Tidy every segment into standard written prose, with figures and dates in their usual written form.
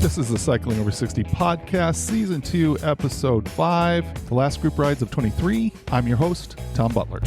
This is the Cycling Over 60 podcast, Season 2, Episode 5, the last group rides of 23. I'm your host, Tom Butler.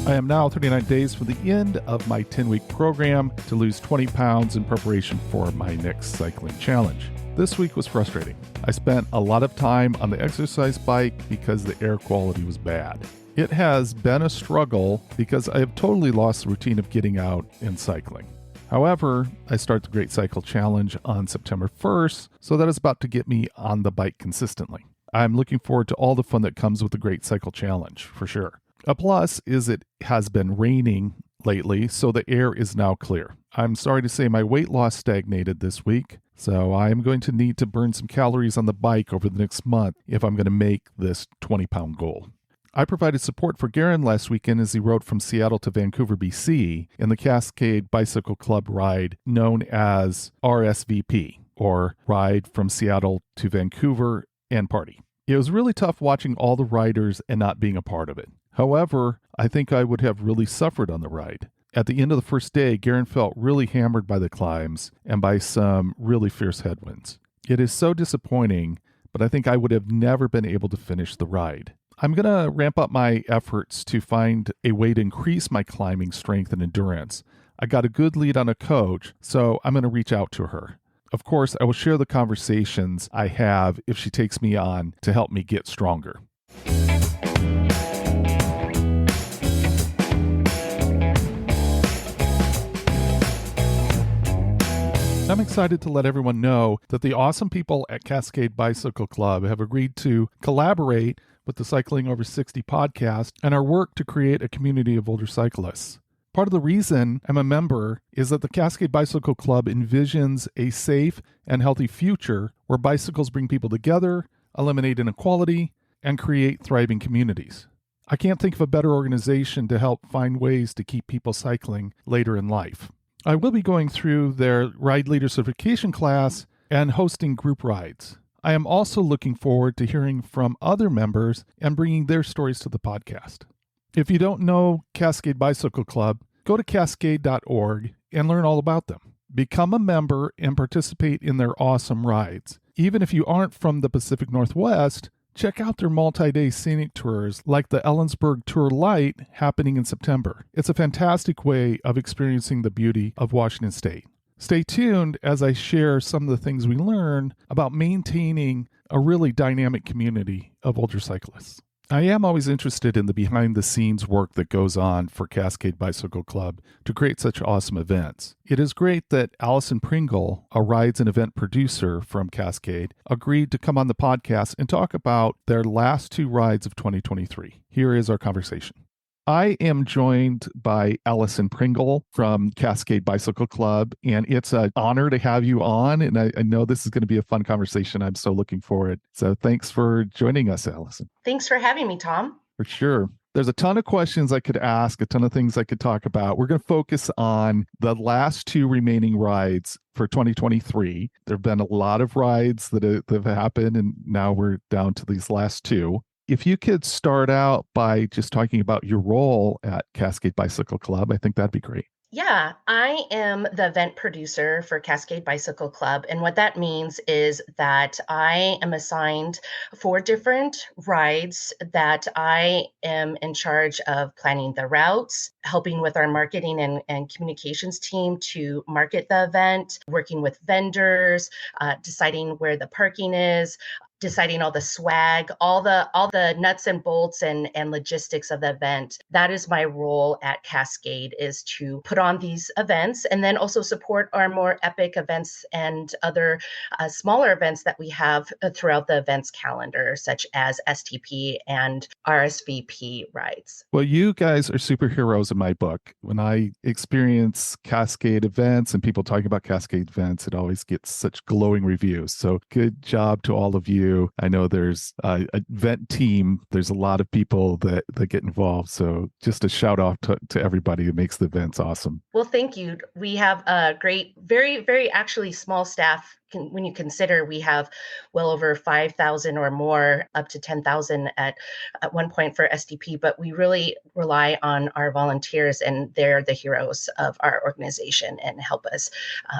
I am now 39 days from the end of my 10-week program to lose 20 pounds in preparation for my next cycling challenge. This week was frustrating. I spent a lot of time on the exercise bike because the air quality was bad. It has been a struggle because I have totally lost the routine of getting out and cycling. However, I start the Great Cycle Challenge on September 1st, so that is about to get me on the bike consistently. I'm looking forward to all the fun that comes with the Great Cycle Challenge, for sure. A plus is it has been raining lately, so the air is now clear. I'm sorry to say my weight loss stagnated this week, so I am going to need to burn some calories on the bike over the next month if I'm going to make this 20-pound goal. I provided support for Garen last weekend as he rode from Seattle to Vancouver, BC in the Cascade Bicycle Club ride known as RSVP, or Ride from Seattle to Vancouver and Party. It was really tough watching all the riders and not being a part of it. However, I think I would have really suffered on the ride. At the end of the first day, Garen felt really hammered by the climbs and by some really fierce headwinds. It is so disappointing, but I think I would have never been able to finish the ride. I'm going to ramp up my efforts to find a way to increase my climbing strength and endurance. I got a good lead on a coach, so I'm going to reach out to her. Of course, I will share the conversations I have if she takes me on to help me get stronger. I'm excited to let everyone know that the awesome people at Cascade Bicycle Club have agreed to collaborate with the Cycling Over 60 podcast and our work to create a community of older cyclists. Part of the reason I'm a member is that the Cascade Bicycle Club envisions a safe and healthy future where bicycles bring people together, eliminate inequality, and create thriving communities. I can't think of a better organization to help find ways to keep people cycling later in life. I will be going through their Ride Leader Certification class and hosting group rides. I am also looking forward to hearing from other members and bringing their stories to the podcast. If you don't know Cascade Bicycle Club, go to cascade.org and learn all about them. Become a member and participate in their awesome rides. Even if you aren't from the Pacific Northwest, check out their multi-day scenic tours like the Ellensburg Tour Light happening in September. It's a fantastic way of experiencing the beauty of Washington State. Stay tuned as I share some of the things we learn about maintaining a really dynamic community of older cyclists. I am always interested in the behind-the-scenes work that goes on for Cascade Bicycle Club to create such awesome events. It is great that Allison Pringle, a rides and event producer from Cascade, agreed to come on the podcast and talk about their last two rides of 2023. Here is our conversation. I am joined by Allison Pringle from Cascade Bicycle Club, and it's an honor to have you on, and I know this is going to be a fun conversation. I'm so looking forward. So thanks for joining us, Allison. Thanks for having me, Tom. For sure. There's a ton of questions I could ask, a ton of things I could talk about. We're going to focus on the last two remaining rides for 2023. There have been a lot of rides that have happened, and now we're down to these last two. If you could start out by just talking about your role at Cascade Bicycle Club, I think that'd be great. Yeah, I am the event producer for Cascade Bicycle Club. And what that means is that I am assigned 4 different rides that I am in charge of planning the routes, helping with our marketing and communications team to market the event, working with vendors, deciding where the parking is, deciding all the swag, all the nuts and bolts and logistics of the event. That is my role at Cascade, is to put on these events and then also support our more epic events and other smaller events that we have throughout the events calendar, such as STP and RSVP rides. Well, you guys are superheroes in my book. When I experience Cascade events and people talking about Cascade events, it always gets such glowing reviews. So good job to all of you. I know there's an event team. There's a lot of people that get involved. So just a shout out to everybody who makes the events awesome. Well, thank you. We have a great, very, very actually small staff when you consider we have well over 5,000 or more, up to 10,000 at one point for SDP, but we really rely on our volunteers, and they're the heroes of our organization and help us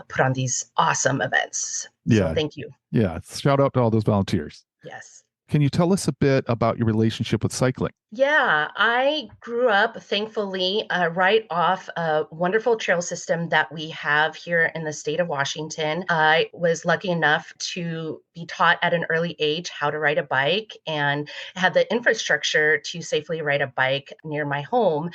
put on these awesome events. So Yeah. thank you. Yeah. Shout out to all those volunteers. Yes. Can you tell us a bit about your relationship with cycling? Yeah, I grew up, thankfully, right off a wonderful trail system that we have here in the state of Washington. I was lucky enough to be taught at an early age how to ride a bike and had the infrastructure to safely ride a bike near my home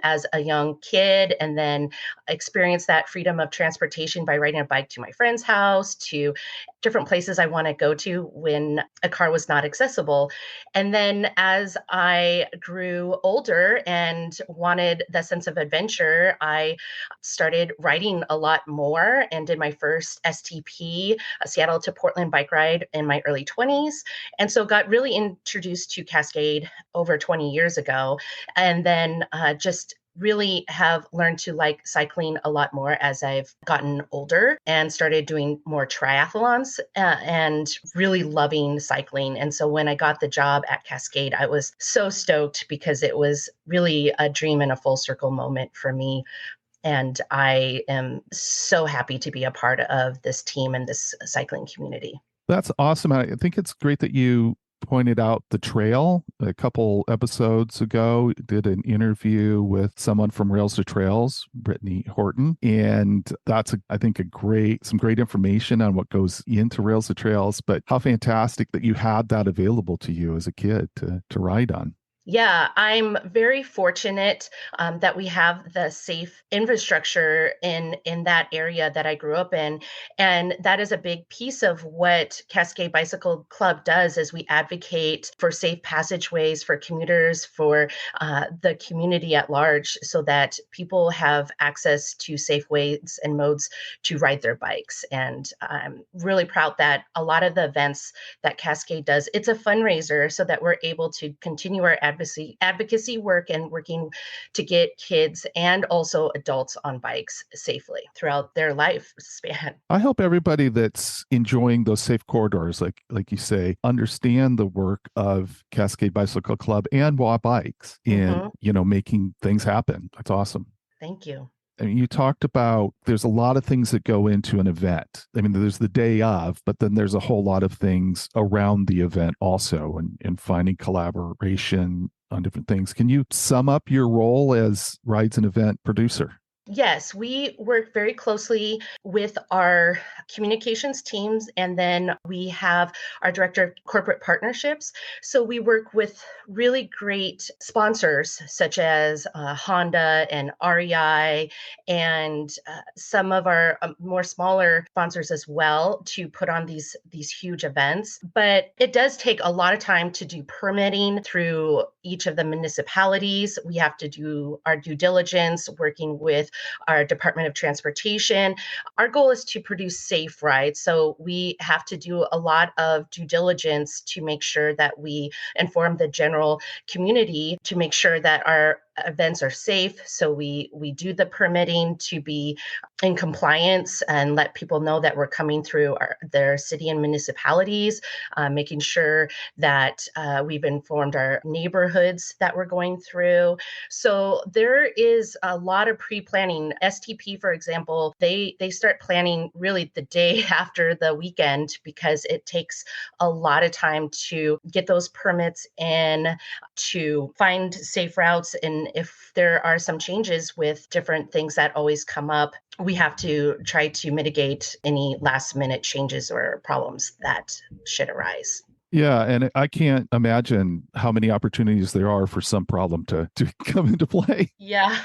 as a young kid, and then experience that freedom of transportation by riding a bike to my friend's house, to different places I want to go to when a car was not accessible. And then as I grew older and wanted the sense of adventure, I started riding a lot more and did my first STP, a Seattle to Portland bike ride, in my early 20s. And so got really introduced to Cascade over 20 years ago. And then just really have learned to like cycling a lot more as I've gotten older and started doing more triathlons and really loving cycling. And so when I got the job at Cascade, I was so stoked because it was really a dream and a full circle moment for me. And I am so happy to be a part of this team and this cycling community. That's awesome. I think it's great that you pointed out the trail. A couple episodes ago, did an interview with someone from Rails to Trails, Brittany Horton, and that's I think some great information on what goes into Rails to Trails. But how fantastic that you had that available to you as a kid to ride on. Yeah, I'm very fortunate that we have the safe infrastructure in that area that I grew up in, and that is a big piece of what Cascade Bicycle Club does. Is we advocate for safe passageways for commuters, for the community at large, so that people have access to safe ways and modes to ride their bikes. And I'm really proud that a lot of the events that Cascade does, it's a fundraiser so that we're able to continue our advocacy work and working to get kids and also adults on bikes safely throughout their lifespan. I hope everybody that's enjoying those safe corridors, like you say, understand the work of Cascade Bicycle Club and WA Bikes in, making things happen. That's awesome. Thank you. I mean, you talked about there's a lot of things that go into an event. I mean, there's the day of, but then there's a whole lot of things around the event also, and finding collaboration on different things. Can you sum up your role as Rides and Event producer? Yes, we work very closely with our communications teams, and then we have our director of corporate partnerships. So we work with really great sponsors such as Honda and REI and some of our more smaller sponsors as well to put on these huge events. But it does take a lot of time to do permitting through each of the municipalities. We have to do our due diligence, working with our Department of Transportation. Our goal is to produce safe rides. So we have to do a lot of due diligence to make sure that we inform the general community to make sure that our events are safe. So we do the permitting to be in compliance and let people know that we're coming through their city and municipalities, making sure that we've informed our neighborhoods that we're going through. So there is a lot of pre-planning. STP, for example, they start planning really the day after the weekend because it takes a lot of time to get those permits in, to find safe routes. And if there are some changes with different things that always come up, we have to try to mitigate any last minute changes or problems that should arise. Yeah, and I can't imagine how many opportunities there are for some problem to come into play. Yeah.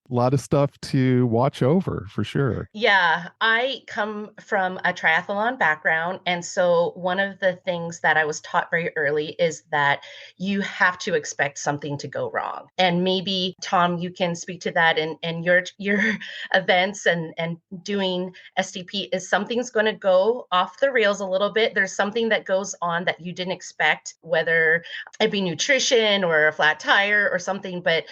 A lot of stuff to watch over for sure. Yeah, I come from a triathlon background. And so one of the things that I was taught very early is that you have to expect something to go wrong. And maybe, Tom, you can speak to that in your events and doing STP. Is something's going to go off the rails a little bit. There's something that goes on that you didn't expect, whether it be nutrition or a flat tire or something. But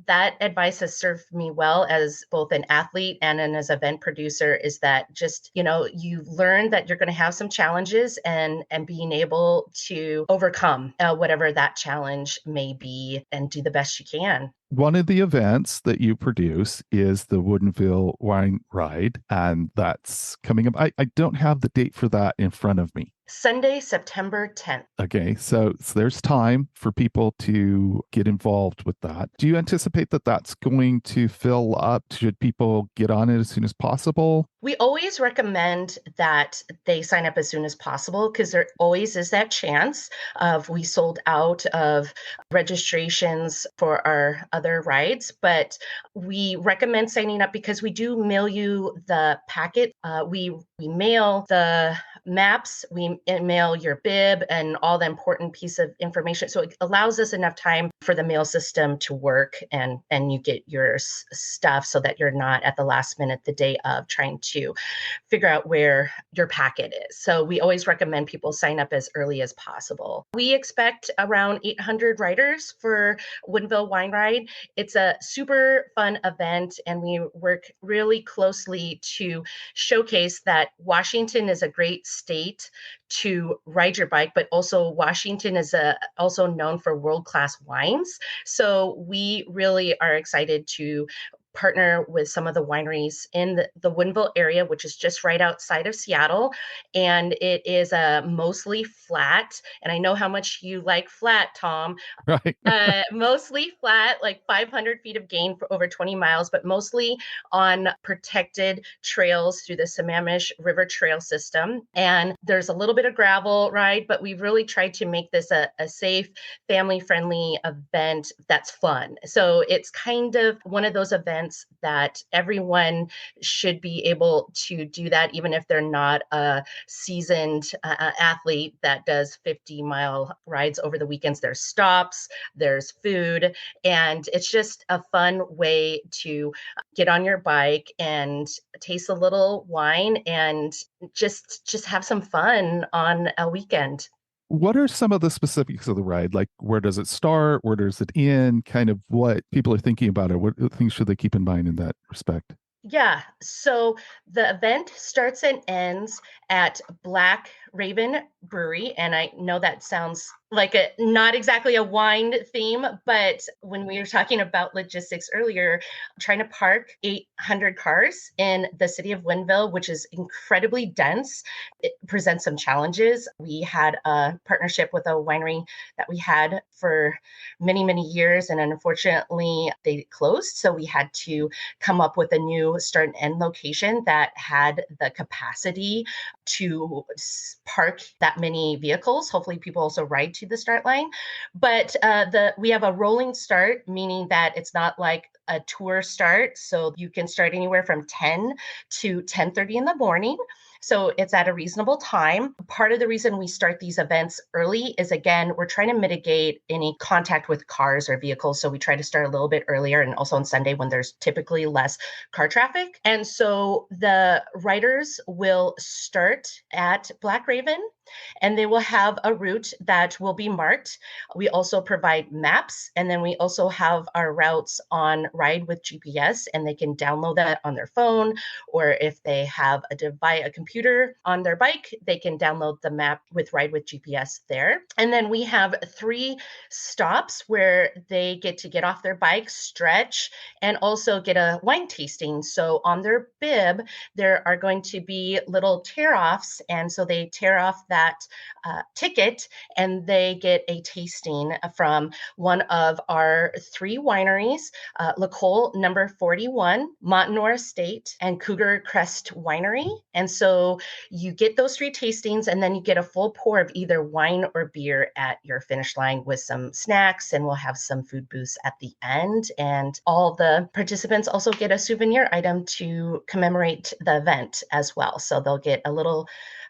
that advice has served me me well as both an athlete and as an event producer is that just, you learn that you're going to have some challenges and being able to overcome whatever that challenge may be and do the best you can. One of the events that you produce is the Woodinville Wine Ride, and that's coming up. I don't have the date for that in front of me. Sunday, September 10th. Okay, so there's time for people to get involved with that. Do you anticipate that that's going to fill up? Should people get on it as soon as possible? We always recommend that they sign up as soon as possible because there always is that chance of we sold out of registrations for our other rides. But we recommend signing up because we do mail you the packet. We mail the maps, we mail your bib and all the important piece of information. So it allows us enough time for the mail system to work and you get your stuff so that you're not at the last minute the day of trying to figure out where your packet is. So we always recommend people sign up as early as possible. We expect around 800 riders for Woodinville Wine Ride. It's a super fun event and we work really closely to showcase that Washington is a great state to ride your bike, but also Washington is also known for world-class wines. So we really are excited to partner with some of the wineries in the Woodinville area, which is just right outside of Seattle. And it is mostly flat. And I know how much you like flat, Tom. Right. Mostly flat, like 500 feet of gain for over 20 miles, but mostly on protected trails through the Sammamish River Trail system. And there's a little bit of gravel ride, but we've really tried to make this a safe, family-friendly event that's fun. So it's kind of one of those events that everyone should be able to do that, even if they're not a seasoned athlete that does 50-mile rides over the weekends. There's stops, there's food, and it's just a fun way to get on your bike and taste a little wine and just have some fun on a weekend. What are some of the specifics of the ride? Like, where does it start? Where does it end? Kind of what people are thinking about it. What things should they keep in mind in that respect? Yeah, so the event starts and ends at Black Raven Brewery. And I know that sounds like not exactly a wine theme, but when we were talking about logistics earlier, trying to park 800 cars in the city of Woodinville, which is incredibly dense, it presents some challenges. We had a partnership with a winery that we had for many, many years, and unfortunately they closed. So we had to come up with a new start and end location that had the capacity to park that many vehicles. Hopefully people also ride to the start line. But we have a rolling start, meaning that it's not like a tour start. So you can start anywhere from 10 to 10:30 in the morning. So it's at a reasonable time. Part of the reason we start these events early is, again, we're trying to mitigate any contact with cars or vehicles. So we try to start a little bit earlier and also on Sunday when there's typically less car traffic. And so the riders will start at Black Raven and they will have a route that will be marked. We also provide maps, and then we also have our routes on Ride with GPS, and they can download that on their phone, or if they have a computer on their bike, they can download the map with Ride with GPS there. And then we have 3 stops where they get off their bike, stretch, and also get a wine tasting. So on their bib, there are going to be little tear-offs, and so they tear off that ticket and they get a tasting from one of our 3 wineries, LaCole number 41, Montanore Estate, and Cougar Crest Winery. And so you get those 3 tastings and then you get a full pour of either wine or beer at your finish line with some snacks, and we'll have some food booths at the end. And all the participants also get a souvenir item to commemorate the event as well. So they'll get a little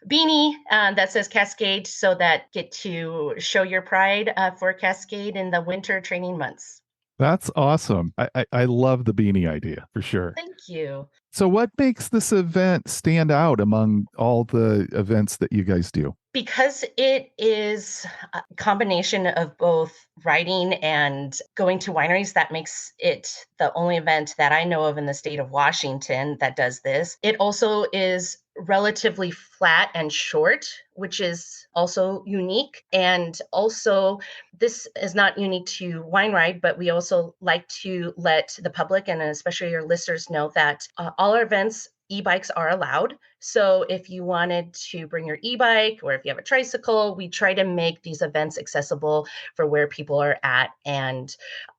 beanie that says Cascade, so that get to show your pride for Cascade in the winter training months. That's awesome. I love the beanie idea for sure. Thank you. So what makes this event stand out among all the events that you guys do? Because it is a combination of both riding and going to wineries, that makes it the only event that I know of in the state of Washington that does this. It also is relatively flat and short, which is also unique. And also, this is not unique to Wine Ride, but we also like to let the public and especially your listeners know that all our events, e-bikes are allowed. So if you wanted to bring your e-bike or if you have a tricycle, we try to make these events accessible for where people are at. And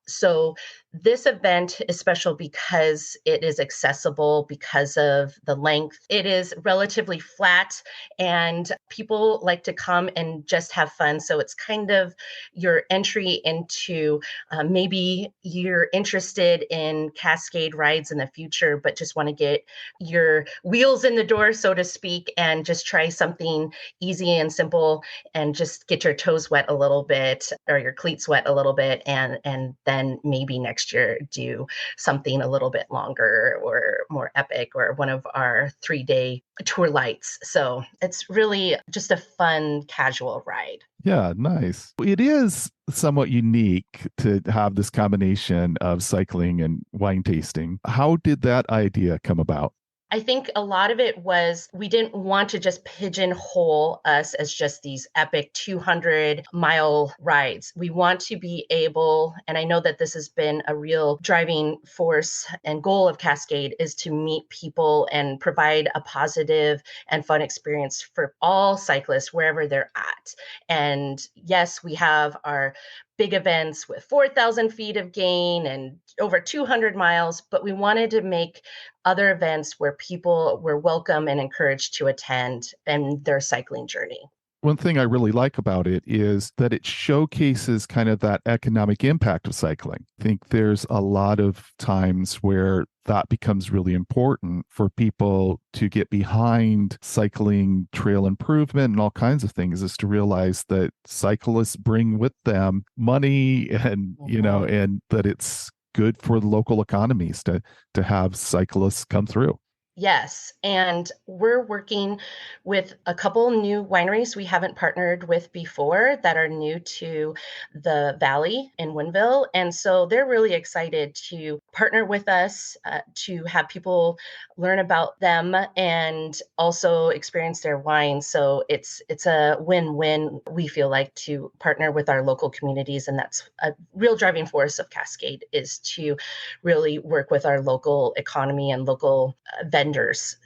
so this event is special because it is accessible because of the length. It is relatively flat and people like to come and just have fun. So it's kind of your entry into maybe you're interested in Cascade rides in the future, but just want to get your wheels in the door, so to speak, and just try something easy and simple and just get your toes wet a little bit or your cleats wet a little bit. And then maybe next year do something a little bit longer or more epic or one of our 3-day tour lights. So it's really just a fun, casual ride. Yeah, nice. It is somewhat unique to have this combination of cycling and wine tasting. How did that idea come about? I think a lot of it was we didn't want to just pigeonhole us as just these epic 200-mile rides. We want to be able, and I know that this has been a real driving force and goal of Cascade, is to meet people and provide a positive and fun experience for all cyclists wherever they're at. And yes, we have our big events with 4,000 feet of gain and over 200 miles, but we wanted to make other events where people were welcome and encouraged to attend and their cycling journey. One thing I really like about it is that it showcases kind of that economic impact of cycling. I think there's a lot of times where that becomes really important for people to get behind cycling trail improvement and all kinds of things, is to realize that cyclists bring with them money and, and that it's good for the local economies to have cyclists come through. Yes, and we're working with a couple new wineries we haven't partnered with before that are new to the Valley in Winville. And so they're really excited to partner with us to have people learn about them and also experience their wine. So it's a win-win, we feel like, to partner with our local communities. And that's a real driving force of Cascade, is to really work with our local economy and local vendors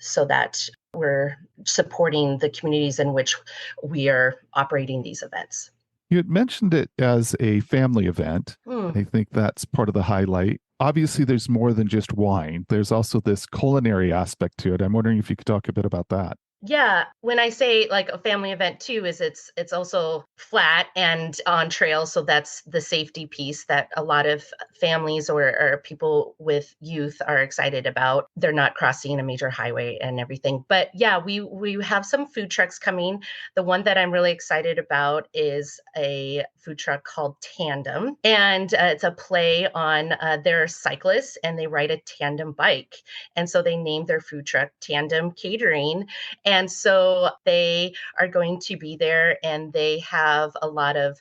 so that we're supporting the communities in which we are operating these events. You had mentioned it as a family event. I think that's part of the highlight. Obviously, there's more than just wine. There's also this culinary aspect to it. I'm wondering if you could talk a bit about that. Yeah, when I say like a family event too, is it's also flat and on trail, so that's the safety piece that a lot of families or people with youth are excited about. They're not crossing a major highway and everything. But yeah, we have some food trucks coming. The one that I'm really excited about is a food truck called Tandem, and it's a play on their cyclists, and they ride a tandem bike, and so they named their food truck Tandem Catering. And so they are going to be there, and they have a lot of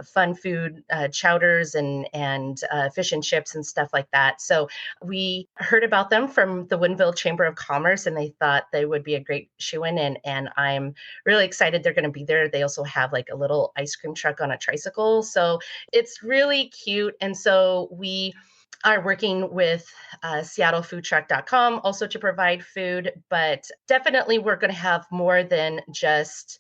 fun food, chowders and fish and chips and stuff like that. So we heard about them from the Winville Chamber of Commerce, and they thought they would be a great shoe-in. And I'm really excited they're going to be there. They also have like a little ice cream truck on a tricycle. So it's really cute. And so we are working with seattlefoodtruck.com also to provide food, but definitely we're going to have more than just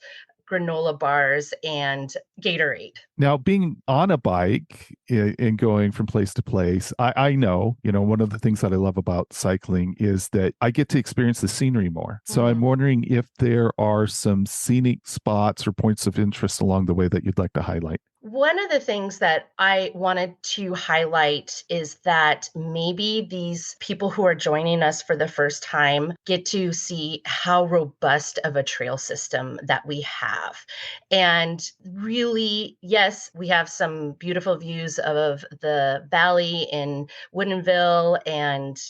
granola bars and Gatorade. Now, being on a bike and going from place to place, I know, one of the things that I love about cycling is that I get to experience the scenery more. So I'm wondering if there are some scenic spots or points of interest along the way that you'd like to highlight. One of the things that I wanted to highlight is that maybe these people who are joining us for the first time get to see how robust of a trail system that we have. And really, yes, we have some beautiful views of the valley in Woodinville and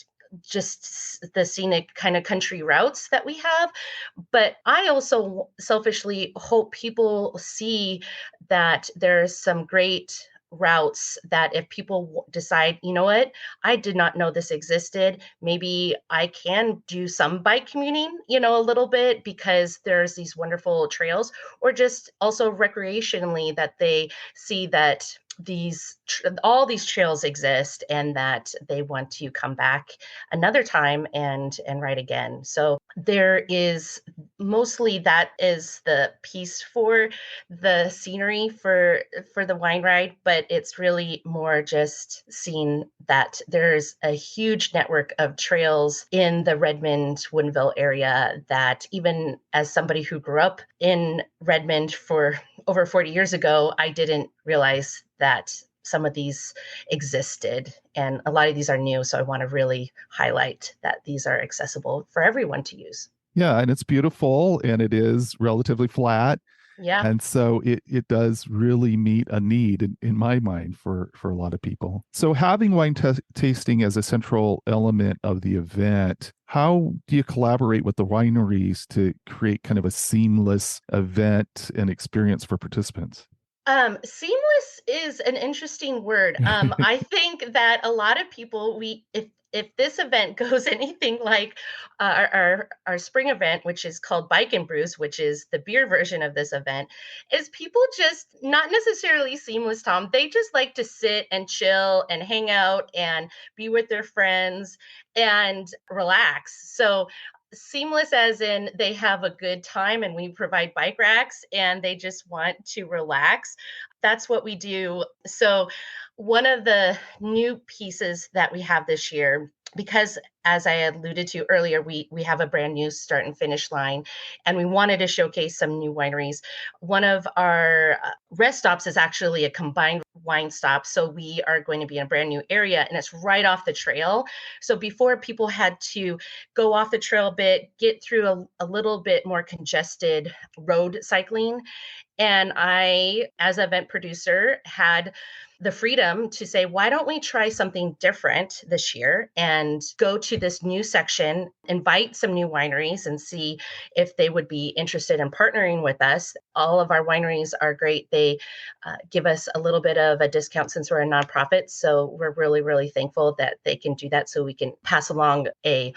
just the scenic kind of country routes that we have. But I also selfishly hope people see that there's some great routes that if people decide, you know what, I did not know this existed. Maybe I can do some bike commuting, a little bit because there's these wonderful trails, or just also recreationally that they see that all these trails exist and that they want to come back another time and ride again. So there is mostly that is the piece for the scenery for the wine ride, but it's really more just seeing that there's a huge network of trails in the Redmond Woodinville area that, even as somebody who grew up in Redmond for over 40 years ago, I didn't realize that some of these existed, and a lot of these are new. So I want to really highlight that these are accessible for everyone to use. Yeah, and it's beautiful and it is relatively flat. Yeah. And so it does really meet a need in my mind for a lot of people. So having tasting as a central element of the event, how do you collaborate with the wineries to create kind of a seamless event and experience for participants? Seamless is an interesting word. I think that a lot of people, if this event goes anything like our spring event, which is called Bike and Brews, which is the beer version of this event, is people just not necessarily seamless, Tom. They just like to sit and chill and hang out and be with their friends and relax. So seamless as in they have a good time and we provide bike racks and they just want to relax. That's what we do. So one of the new pieces that we have this year, because as I alluded to earlier, we have a brand new start and finish line, and we wanted to showcase some new wineries. One of our rest stops is actually a combined wine stop. So we are going to be in a brand new area, and it's right off the trail. So before, people had to go off the trail a bit, get through a little bit more congested road cycling. And I, as an event producer, had the freedom to say, why don't we try something different this year and go to this new section, invite some new wineries and see if they would be interested in partnering with us. All of our wineries are great. They give us a little bit of a discount since we're a nonprofit. So we're really, really thankful that they can do that, so we can pass along a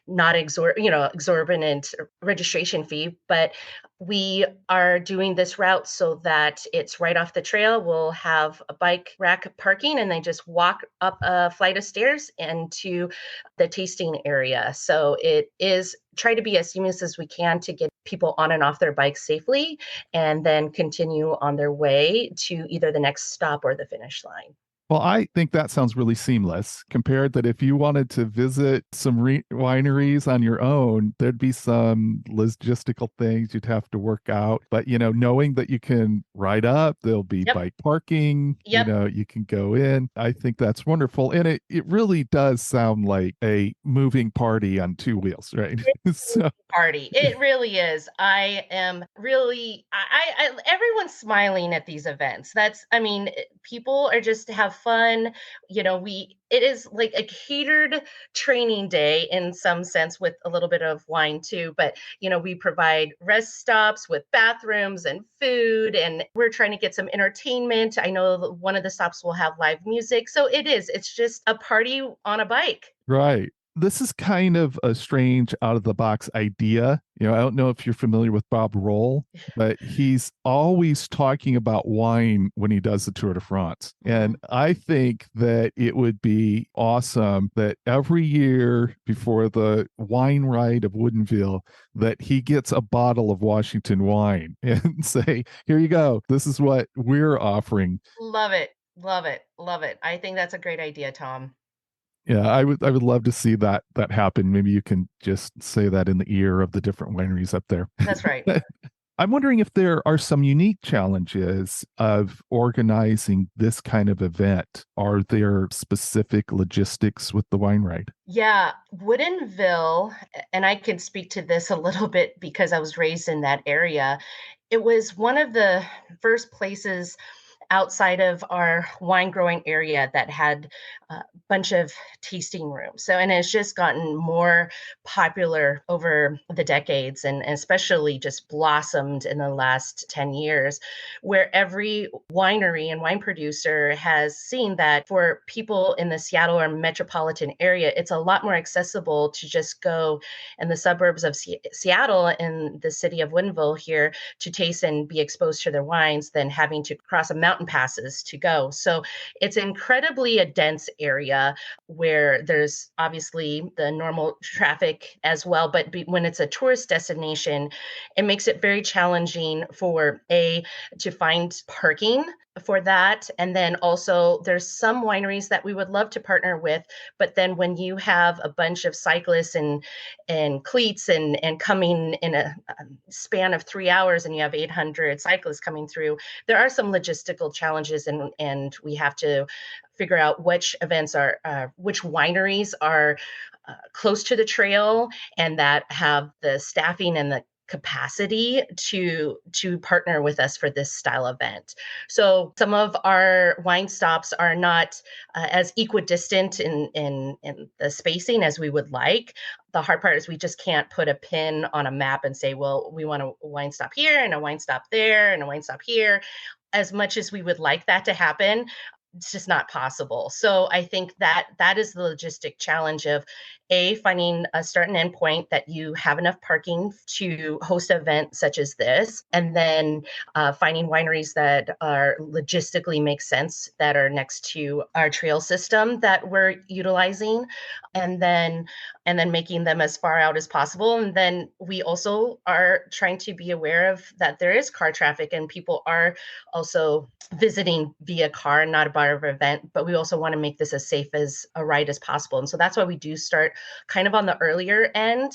not exorbitant registration fee. But we are doing this route so that it's right off the trail. We'll have a bike rack parking and they just walk up a flight of stairs into the tasting area. So it is try to be as seamless as we can to get people on and off their bikes safely and then continue on their way to either the next stop or the finish line. Well, I think that sounds really seamless compared that if you wanted to visit some wineries on your own, there'd be some logistical things you'd have to work out. But, knowing that you can ride up, there'll be Yep. bike parking, Yep. you can go in. I think that's wonderful. And it really does sound like a moving party on two wheels, right? So, Party. It really is. I am really everyone's smiling at these events. People are just to have fun. It is like a catered training day in some sense, with a little bit of wine too, but we provide rest stops with bathrooms and food, and we're trying to get some entertainment. I know one of the stops will have live music. So it's just a party on a bike. right. This is kind of a strange out of the box idea. I don't know if you're familiar with Bob Roll, but he's always talking about wine when he does the Tour de France. And I think that it would be awesome that every year before the wine ride of Woodinville, that he gets a bottle of Washington wine and say, here you go. This is what we're offering. Love it. Love it. Love it. I think that's a great idea, Tom. Yeah, I would love to see that happen. Maybe you can just say that in the ear of the different wineries up there. That's right. I'm wondering if there are some unique challenges of organizing this kind of event. Are there specific logistics with the wine ride? Yeah, Woodinville, and I can speak to this a little bit because I was raised in that area. It was one of the first places outside of our wine growing area that had a bunch of tasting rooms. So, and it's just gotten more popular over the decades and especially just blossomed in the last 10 years, where every winery and wine producer has seen that for people in the Seattle or metropolitan area, it's a lot more accessible to just go in the suburbs of Seattle and the city of Woodinville here to taste and be exposed to their wines than having to cross a mountain passes to go. So it's incredibly a dense area where there's obviously the normal traffic as well. But when it's a tourist destination, it makes it very challenging for to find parking for that. And then also there's some wineries that we would love to partner with, but then when you have a bunch of cyclists and cleats and coming in a span of 3 hours and you have 800 cyclists coming through, there are some logistical challenges and we have to figure out which events are which wineries are close to the trail and that have the staffing and the capacity to partner with us for this style event. So some of our wine stops are not as equidistant in the spacing as we would like. The hard part is we just can't put a pin on a map and say, well, we want a wine stop here and a wine stop there and a wine stop here. As much as we would like that to happen, it's just not possible. So I think that that is the logistic challenge of finding a start and end point that you have enough parking to host an event such as this, and then finding wineries that are logistically make sense that are next to our trail system that we're utilizing, and then making them as far out as possible. And then we also are trying to be aware of that there is car traffic and people are also visiting via car, not a bar of event, but we also want to make this as safe as a ride as possible. And so that's why we do start kind of on the earlier end,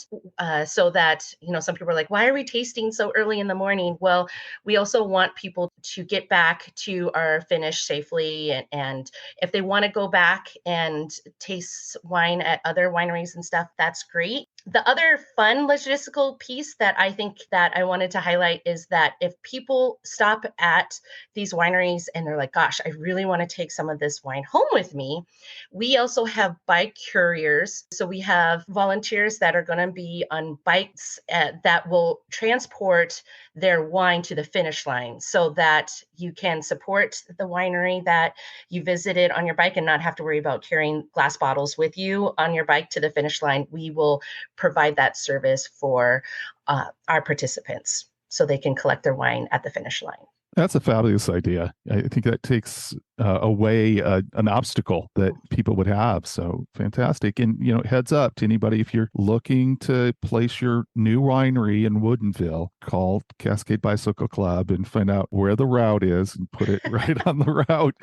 so that, some people are like, why are we tasting so early in the morning? Well, we also want people to get back to our finish safely. And if they want to go back and taste wine at other wineries and stuff, that's great. The other fun logistical piece that I think that I wanted to highlight is that if people stop at these wineries and they're like, gosh, I really want to take some of this wine home with me, we also have bike couriers. So we have volunteers that are going to be on bikes that will transport their wine to the finish line so that you can support the winery that you visited on your bike and not have to worry about carrying glass bottles with you on your bike to the finish line. We will provide that service for our participants so they can collect their wine at the finish line. That's a fabulous idea. I think that takes away an obstacle that people would have. So fantastic. And, heads up to anybody, if you're looking to place your new winery in Woodinville, call Cascade Bicycle Club and find out where the route is and put it right on the route.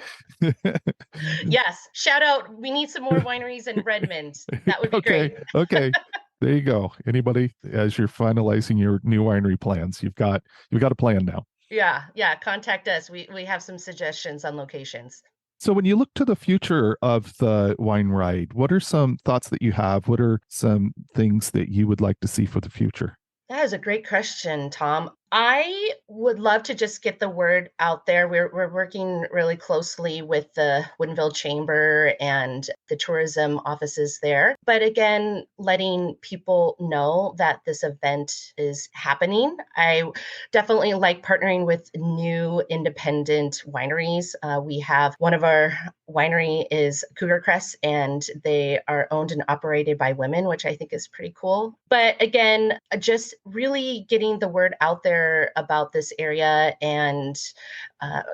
Yes. Shout out. We need some more wineries in Redmond. That would be great. Okay. There you go. Anybody, as you're finalizing your new winery plans, you've got a plan now. Yeah. Contact us. We have some suggestions on locations. So when you look to the future of the wine ride, what are some thoughts that you have? What are some things that you would like to see for the future? That is a great question, Tom. I would love to just get the word out there. We're working really closely with the Woodinville Chamber and the tourism offices there. But again, letting people know that this event is happening. I definitely like partnering with new independent wineries. We have one of our winery is Cougar Crest, and they are owned and operated by women, which I think is pretty cool. But again, just really getting the word out there about this area and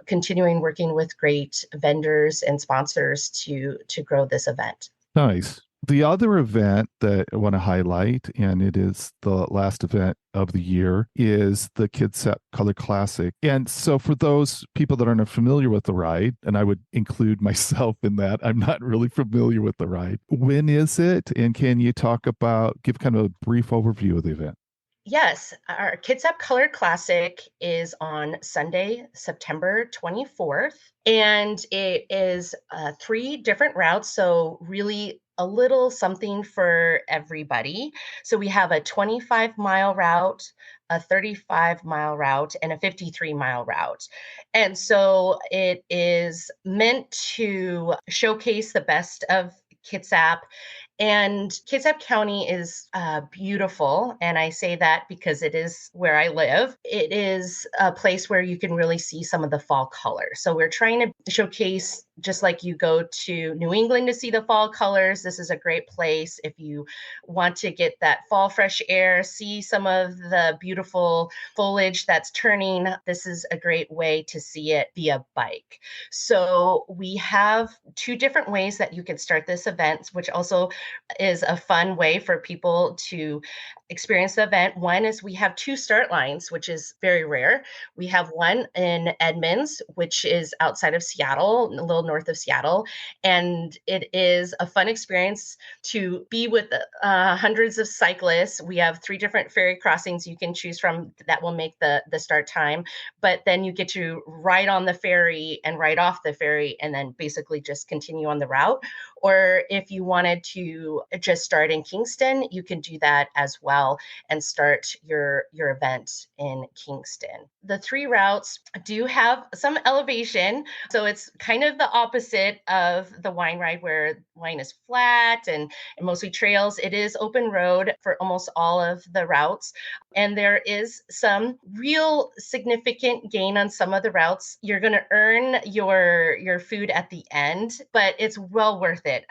continuing working with great vendors and sponsors to grow this event. Nice. The other event that I want to highlight, and it is the last event of the year, is the Kidset Color Classic. And so for those people that aren't familiar with the ride, and I would include myself in that, I'm not really familiar with the ride. When is it? And can you give kind of a brief overview of the event? Yes, our Kids Up Color Classic is on Sunday, September 24th, and it is 3 different routes, so really a little something for everybody. So we have a 25-mile route, a 35-mile route, and a 53-mile route. And so it is meant to showcase the best of Kitsap. And Kitsap County is beautiful. And I say that because it is where I live. It is a place where you can really see some of the fall colors. So we're trying to showcase, just like you go to New England to see the fall colors, this is a great place if you want to get that fall fresh air, see some of the beautiful foliage that's turning. This is a great way to see it via bike. So we have two different ways that you can start this event, which also is a fun way for people to experience the event. One is we have two start lines, which is very rare. We have one in Edmonds, which is outside of Seattle, a little north of Seattle. And it is a fun experience to be with hundreds of cyclists. We have three different ferry crossings you can choose from that will make the start time. But then you get to ride on the ferry and ride off the ferry and then basically just continue on the route. Or if you wanted to just start in Kingston, you can do that as well and start your event in Kingston. The three routes do have some elevation. So it's kind of the opposite of the wine ride where wine is flat and mostly trails. It is open road for almost all of the routes. And there is some real significant gain on some of the routes. You're going to earn your food at the end, but it's well worth it.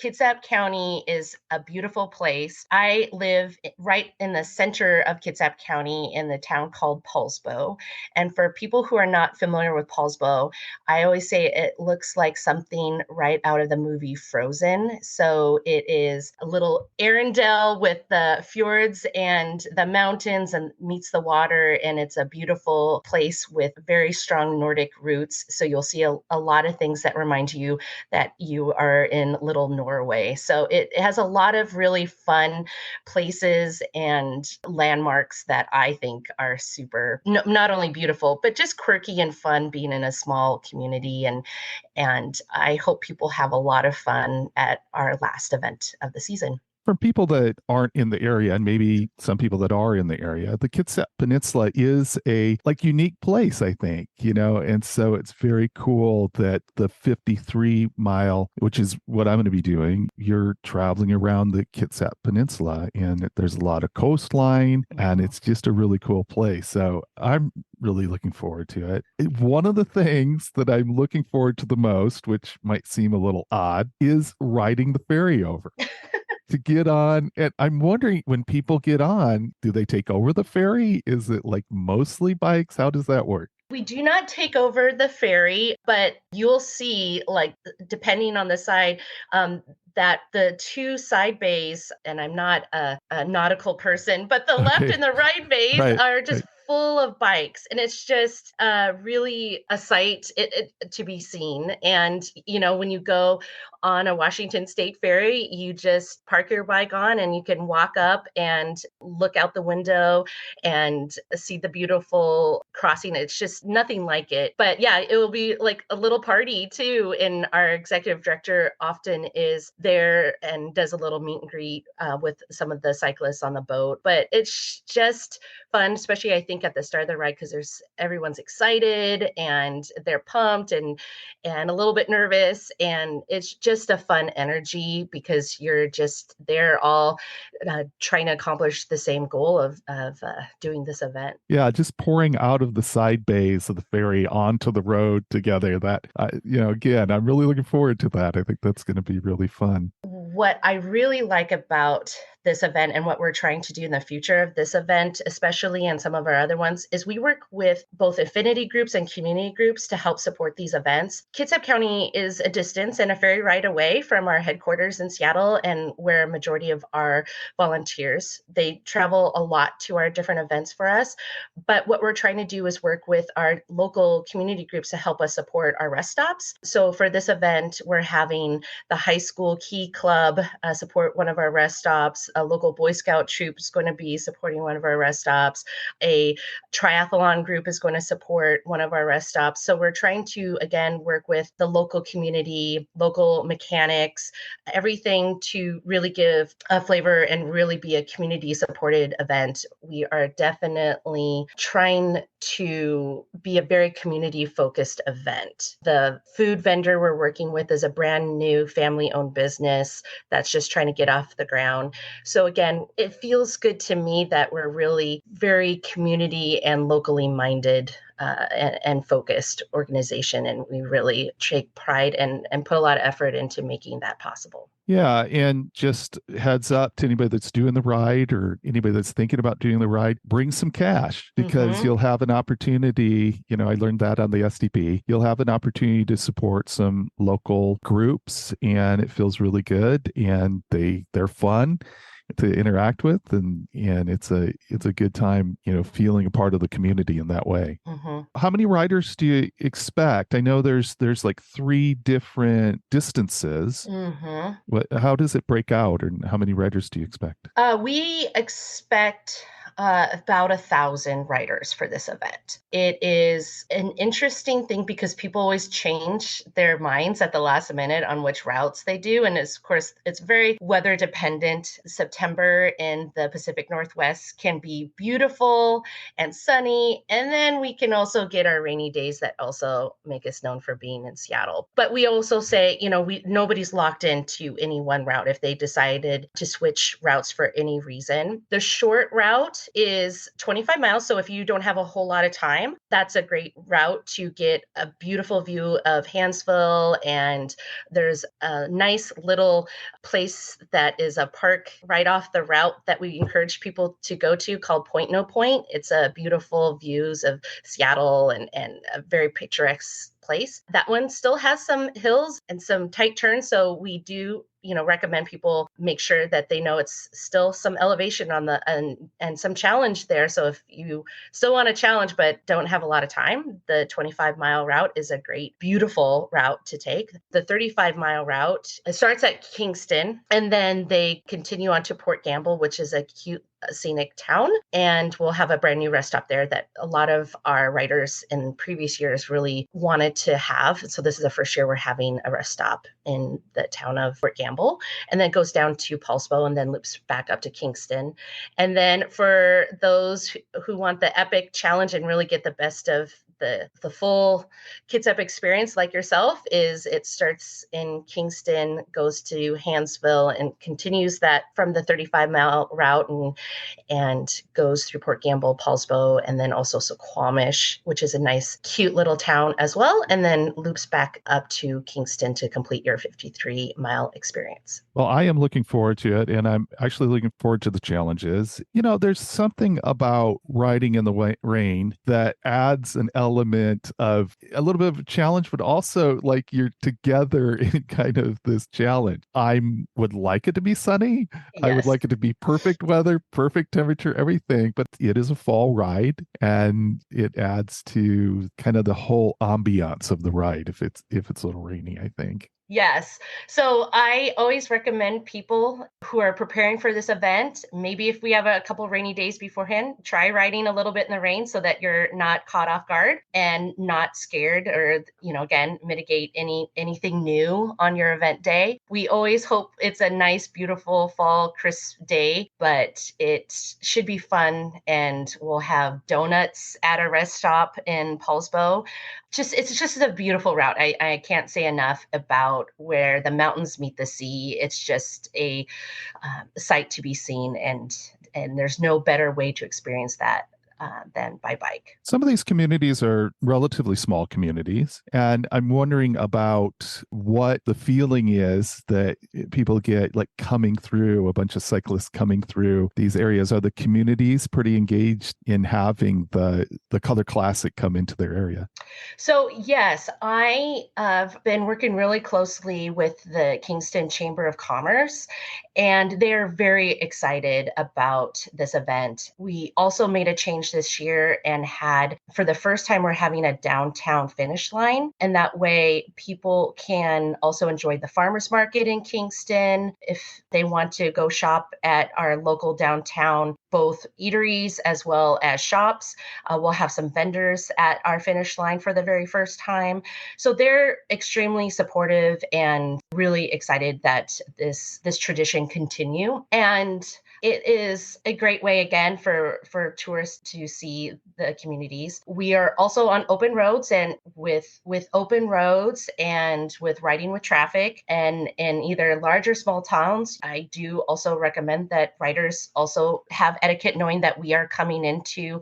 Kitsap County is a beautiful place. I live right in the center of Kitsap County in the town called Paulsbo. And for people who are not familiar with Paulsbo, I always say it looks like something right out of the movie Frozen. So it is a little Arendelle with the fjords and the mountains and meets the water. And it's a beautiful place with very strong Nordic roots. So you'll see a lot of things that remind you that you are in Little Norway. So it has a lot of really fun places and landmarks that I think are super, not only beautiful, but just quirky and fun being in a small community. And I hope people have a lot of fun at our last event of the season. For people that aren't in the area, and maybe some people that are in the area, the Kitsap Peninsula is a unique place, I think, and so it's very cool that the 53 mile, which is what I'm going to be doing, you're traveling around the Kitsap Peninsula, and there's a lot of coastline, and it's just a really cool place. So I'm really looking forward to it. One of the things that I'm looking forward to the most, which might seem a little odd, is riding the ferry over. To get on. And I'm wondering, when people get on, do they take over the ferry? Is it like mostly bikes? How does that work? We do not take over the ferry, but you'll see, like, depending on the side, that the two side bays, and I'm not a nautical person, but the left and the right bays are just full of bikes. And it's just really a sight to be seen. And, when you go on a Washington State ferry, you just park your bike on and you can walk up and look out the window and see the beautiful crossing. It's just nothing like it. But yeah, it will be like a little party too. And our executive director often is there and does a little meet and greet with some of the cyclists on the boat. But it's just fun, especially I think at the start of the ride, because everyone's excited and they're pumped and a little bit nervous, and it's just a fun energy because you're just there all trying to accomplish the same goal of doing this event. Yeah, just pouring out of the side bays of the ferry onto the road together. That again, I'm really looking forward to that. I think that's going to be really fun. What I really like about this event and what we're trying to do in the future of this event, especially and some of our other ones, is we work with both affinity groups and community groups to help support these events. Kitsap County is a distance and a ferry ride away from our headquarters in Seattle, and where a majority of our volunteers. They travel a lot to our different events for us. But what we're trying to do is work with our local community groups to help us support our rest stops. So for this event, we're having the high school key club club support one of our rest stops. A local Boy Scout troop is going to be supporting one of our rest stops. A triathlon group is going to support one of our rest stops. So we're trying to, again, work with the local community, local mechanics, everything to really give a flavor and really be a community supported event. We are definitely trying to be a very community focused event. The food vendor we're working with is a brand new family owned business that's just trying to get off the ground. So again, it feels good to me that we're really very community and locally minded and focused organization. And we really take pride and put a lot of effort into making that possible. Yeah, and just heads up to anybody that's doing the ride or anybody that's thinking about doing the ride, bring some cash because you'll have an opportunity. I learned that on the SDP. You'll have an opportunity to support some local groups, and it feels really good, and they're fun to interact with, and it's a good time, feeling a part of the community in that way. How many riders do you expect? I know there's like 3 different distances. How does it break out, and how many riders do you expect? We expect about 1,000 riders for this event. It is an interesting thing because people always change their minds at the last minute on which routes they do. And of course, it's very weather dependent. September in the Pacific Northwest can be beautiful and sunny. And then we can also get our rainy days that also make us known for being in Seattle. But we also say, nobody's locked into any one route if they decided to switch routes for any reason. The short route is 25 miles. So if you don't have a whole lot of time, that's a great route to get a beautiful view of Hansville. And there's a nice little place that is a park right off the route that we encourage people to go to called Point No Point. It's a beautiful views of Seattle and a very picturesque place. That one still has some hills and some tight turns. So we do recommend people make sure that they know it's still some elevation on the and some challenge there. So if you still want a challenge but don't have a lot of time, the 25-mile route is a great, beautiful route to take. The 35-mile route, it starts at Kingston and then they continue on to Port Gamble, which is a cute scenic town, and we'll have a brand new rest stop there that a lot of our riders in previous years really wanted to have. So this is the first year we're having a rest stop in the town of Port Gamble, and then it goes down to Paulsbo and then loops back up to Kingston. And then for those who want the epic challenge and really get the best of the full Kids Up experience like yourself, is it starts in Kingston, goes to Hansville, and continues that from the 35-mile route and goes through Port Gamble, Paulsbo, and then also Suquamish, which is a nice, cute little town as well, and then loops back up to Kingston to complete your 53-mile experience. Well, I am looking forward to it, and I'm actually looking forward to the challenges. There's something about riding in the rain that adds an element of a little bit of a challenge, but also like you're together in kind of this challenge. I would like it to be sunny. Yes. I would like it to be perfect weather, perfect temperature, everything, but it is a fall ride, and it adds to kind of the whole ambiance of the ride if it's a little rainy, I think. Yes. So I always recommend people who are preparing for this event, maybe if we have a couple rainy days beforehand, try riding a little bit in the rain so that you're not caught off guard and not scared, or, again, mitigate anything new on your event day. We always hope it's a nice, beautiful fall, crisp day, but it should be fun. And we'll have donuts at a rest stop in Paulsbo. It's just a beautiful route. I can't say enough about where the mountains meet the sea. It's just a sight to be seen, and there's no better way to experience that than by bike. Some of these communities are relatively small communities, and I'm wondering about what the feeling is that people get, like coming through, a bunch of cyclists coming through these areas. Are the communities pretty engaged in having the Color Classic come into their area? So yes, I have been working really closely with the Kingston Chamber of Commerce, and they're very excited about this event. We also made a change changed this year and had, for the first time, we're having a downtown finish line. And that way people can also enjoy the farmers market in Kingston. If they want to go shop at our local downtown, both eateries as well as shops, we'll have some vendors at our finish line for the very first time. So they're extremely supportive and really excited that this tradition continue. And it is a great way, again, for tourists to see the communities. We are also on open roads, and with open roads and with riding with traffic, and in either large or small towns, I do also recommend that riders also have etiquette, knowing that we are coming into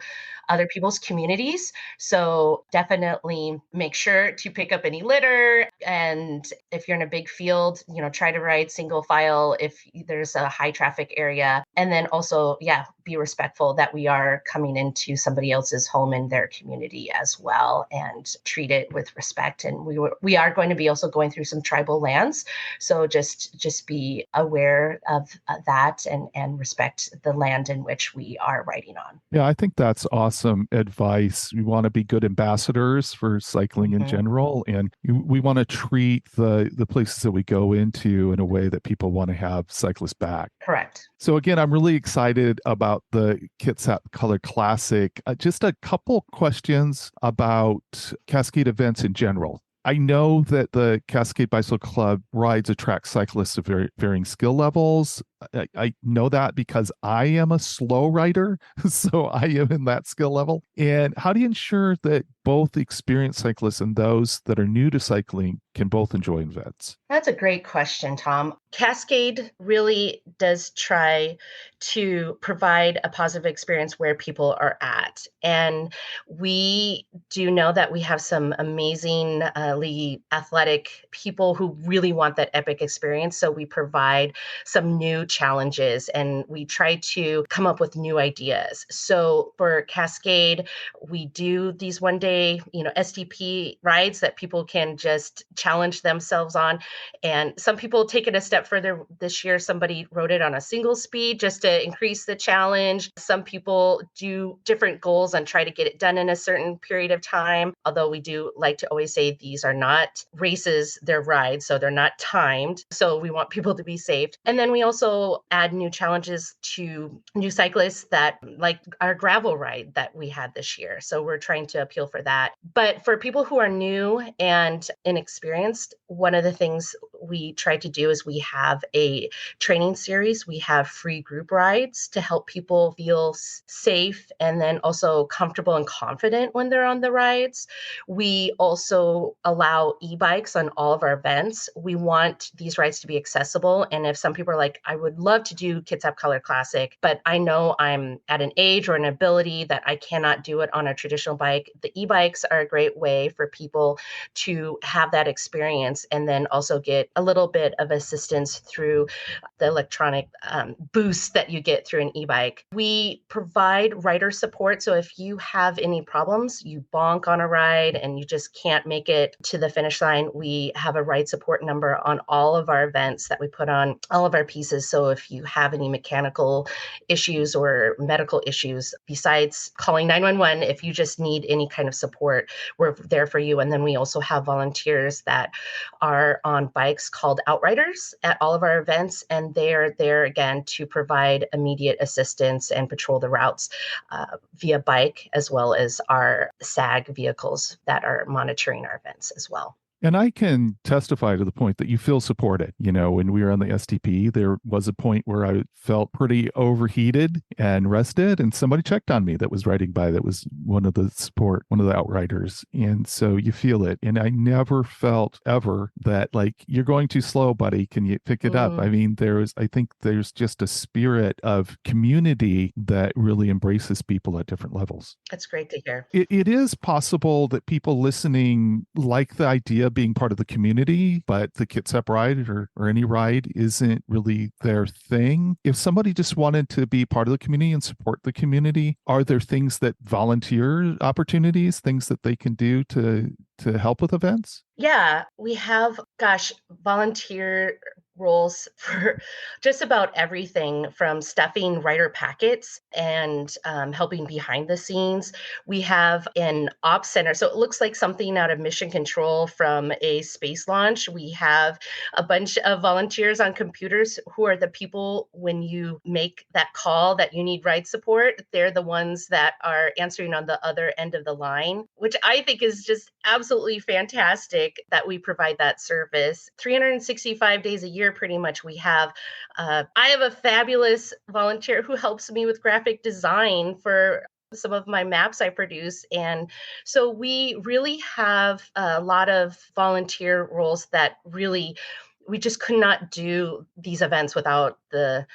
other people's communities. So definitely make sure to pick up any litter. And if you're in a big field, try to ride single file if there's a high traffic area. And then also, be respectful that we are coming into somebody else's home in their community as well, and treat it with respect. And we are going to be also going through some tribal lands. So just be aware of that and respect the land in which we are riding on. Yeah, I think that's awesome advice. We want to be good ambassadors for cycling in general, and we want to treat the places that we go into in a way that people want to have cyclists back. Correct. So again, I'm really excited about the Kitsap Color Classic. Just a couple questions about Cascade events in general. I know that the Cascade Bicycle Club rides attract cyclists of varying skill levels. I know that because I am a slow rider, so I am in that skill level. And how do you ensure that both experienced cyclists and those that are new to cycling can both enjoy events? That's a great question, Tom. Cascade really does try to provide a positive experience where people are at. And we do know that we have some amazingly athletic people who really want that epic experience. So we provide some new challenges and we try to come up with new ideas. So for Cascade, we do these one-day, STP rides that people can just challenge themselves on. And some people take it a step further. This year, somebody rode it on a single speed just to increase the challenge. Some people do different goals and try to get it done in a certain period of time. Although we do like to always say these are not races, they're rides, so they're not timed. So we want people to be safe. And then we also add new challenges to new cyclists, that like our gravel ride that we had this year. So we're trying to appeal for that. But for people who are new and inexperienced, one of the things we try to do is we have a training series. We have free group rides to help people feel safe and then also comfortable and confident when they're on the rides. We also allow e-bikes on all of our events. We want these rides to be accessible. And if some people are like, I would love to do Kitsap Color Classic, but I know I'm at an age or an ability that I cannot do it on a traditional bike, the e-bikes are a great way for people to have that experience and then also get a little bit of assistance through the electronic boost that you get through an e-bike. We provide rider support. So if you have any problems, you bonk on a ride and you just can't make it to the finish line, we have a ride support number on all of our events that we put on all of our pieces. So if you have any mechanical issues or medical issues, besides calling 911, if you just need any kind of support, we're there for you. And then we also have volunteers that are on bikes called Outriders at all of our events. And they're there again to provide immediate assistance and patrol the routes via bike, as well as our SAG vehicles that are monitoring our events as well. And I can testify to the point that you feel supported. When we were on the STP, there was a point where I felt pretty overheated and rested, and somebody checked on me that was riding by, that was one of the outriders. And so you feel it. And I never felt ever that, like, you're going too slow, buddy. Can you pick it up? I mean, I think there's just a spirit of community that really embraces people at different levels. That's great to hear. It is possible that people listening like the idea of being part of the community, but the Kitsap ride or any ride isn't really their thing. If somebody just wanted to be part of the community and support the community, are there things that volunteer opportunities, things that they can do to help with events? Yeah, we have, volunteer roles for just about everything from stuffing writer packets and helping behind the scenes. We have an ops center. So it looks like something out of Mission Control from a space launch. We have a bunch of volunteers on computers who are the people when you make that call that you need ride support. They're the ones that are answering on the other end of the line, which I think is just absolutely fantastic that we provide that service 365 days a year. Pretty much we have I have a fabulous volunteer who helps me with graphic design for some of my maps I produce. And so we really have a lot of volunteer roles that really we just could not do these events without the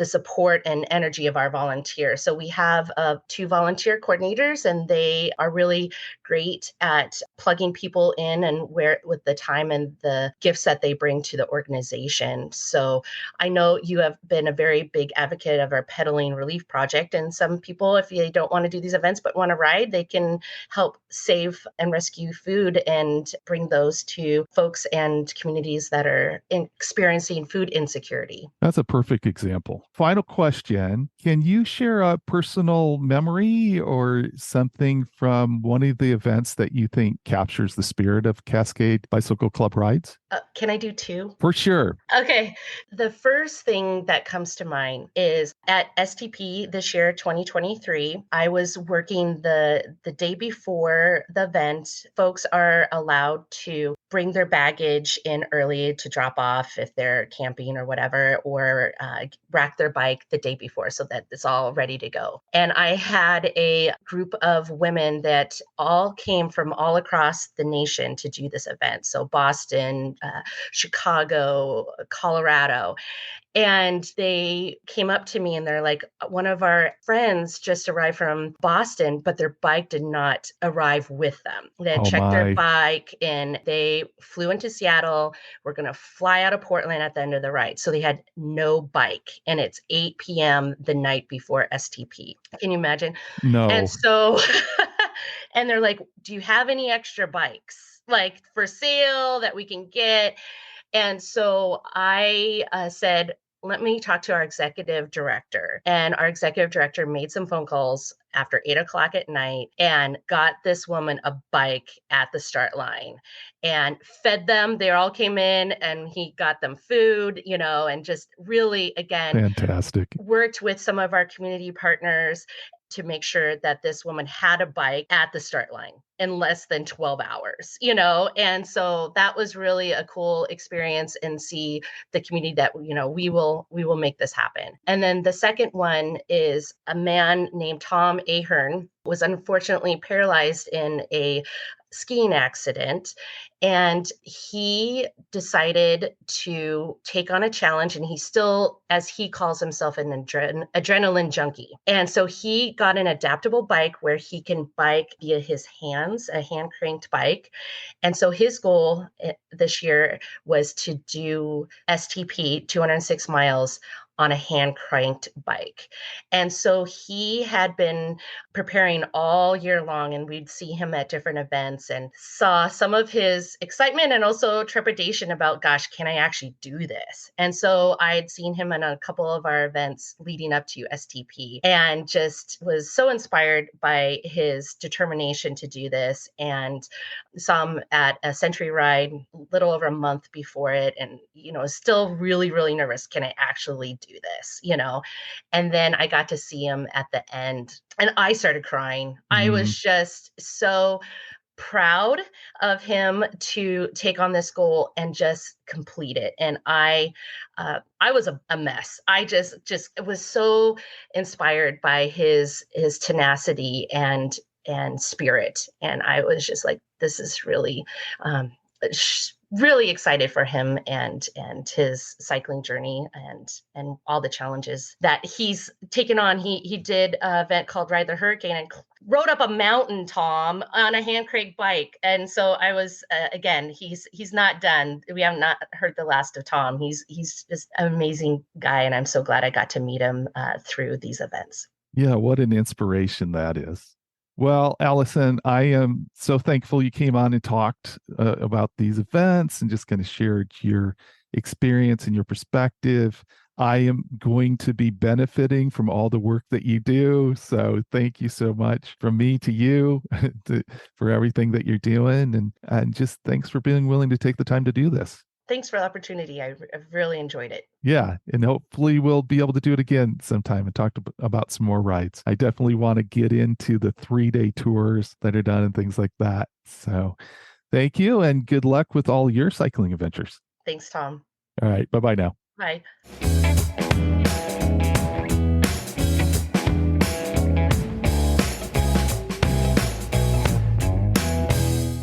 support and energy of our volunteers. So we have 2 volunteer coordinators, and they are really great at plugging people in and where with the time and the gifts that they bring to the organization. So I know you have been a very big advocate of our pedaling relief project, and some people, if they don't want to do these events but want to ride, they can help save and rescue food and bring those to folks and communities that are experiencing food insecurity. That's a perfect example. Final question. Can you share a personal memory or something from one of the events that you think captures the spirit of Cascade Bicycle Club rides? Can I do 2? For sure. Okay. The first thing that comes to mind is at STP this year, 2023, I was working the day before the event. Folks are allowed to bring their baggage in early to drop off if they're camping or whatever, or rack their bike the day before so that it's all ready to go. And I had a group of women that all came from all across the nation to do this event. So Boston, Chicago, Colorado. And they came up to me and they're like, one of our friends just arrived from Boston, but their bike did not arrive with them. They had Oh checked their my. bike and they flew into Seattle. We're going to fly out of Portland at the end of the ride. So they had no bike, and it's 8 p.m. the night before STP. Can you imagine? And No. so, and they're like, do you have any extra bikes like for sale that we can get? And so I said, let me talk to our executive director. And our executive director made some phone calls after 8 o'clock at night and got this woman a bike at the start line and fed them. They all came in and he got them food, and just really, again, Fantastic. worked with some of our community partners to make sure that this woman had a bike at the start line in less than 12 hours, and so that was really a cool experience, and see the community that, we will make this happen. And then the second one is a man named Tom Ahern was unfortunately paralyzed in a skiing accident, and he decided to take on a challenge, and he's still, as he calls himself, an adrenaline junkie. And so he got an adaptable bike where he can bike via his hands, a hand cranked bike. And so his goal this year was to do STP 206 miles on a hand cranked bike. And so he had been preparing all year long, and we'd see him at different events and saw some of his excitement and also trepidation about, gosh, can I actually do this? And so I'd seen him in a couple of our events leading up to STP and just was so inspired by his determination to do this, and saw him at a Century Ride a little over a month before it, and still really, really nervous. Can I actually do this? And then I got to see him at the end, and I started crying. I was just so proud of him to take on this goal and just complete it. And I was a mess. I just was so inspired by his tenacity and spirit. And I was just like, this is really, really excited for him and his cycling journey and all the challenges that he's taken on. He did an event called Ride the Hurricane and rode up a mountain, Tom, on a hand crank bike. And so I was again, he's not done. We have not heard the last of Tom. He's just an amazing guy, and I'm so glad I got to meet him through these events. Yeah, what an inspiration that is. Well, Allison, I am so thankful you came on and talked about these events and just kind of shared your experience and your perspective. I am going to be benefiting from all the work that you do. So thank you so much from me to you for everything that you're doing. And just thanks for being willing to take the time to do this. Thanks for the opportunity. I've really enjoyed it. Yeah. And hopefully we'll be able to do it again sometime and talk about some more rides. I definitely want to get into the 3-day tours that are done and things like that. So thank you and good luck with all your cycling adventures. Thanks, Tom. All right. Bye-bye now. Bye.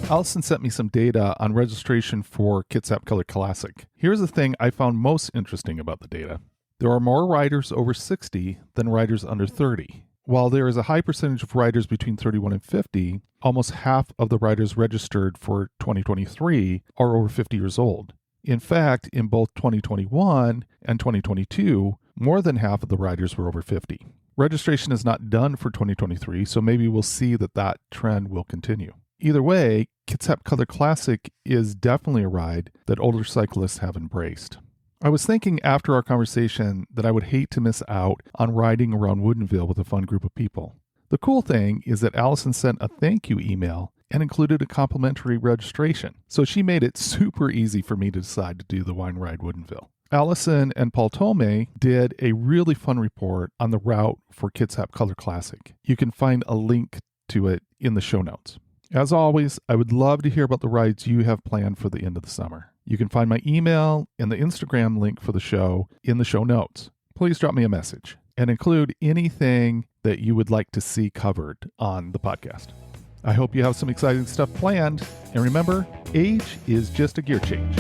Allison sent me some data on registration for Kitsap Color Classic. Here's the thing I found most interesting about the data. There are more riders over 60 than riders under 30. While there is a high percentage of riders between 31 and 50, almost half of the riders registered for 2023 are over 50 years old. In fact, in both 2021 and 2022, more than half of the riders were over 50. Registration is not done for 2023, so maybe we'll see that trend will continue. Either way, Kitsap Color Classic is definitely a ride that older cyclists have embraced. I was thinking after our conversation that I would hate to miss out on riding around Woodinville with a fun group of people. The cool thing is that Allison sent a thank you email and included a complimentary registration, so she made it super easy for me to decide to do the Wine Ride Woodinville. Allison and Paul Tomei did a really fun report on the route for Kitsap Color Classic. You can find a link to it in the show notes. As always, I would love to hear about the rides you have planned for the end of the summer. You can find my email and the Instagram link for the show in the show notes. Please drop me a message and include anything that you would like to see covered on the podcast. I hope you have some exciting stuff planned. And remember, age is just a gear change.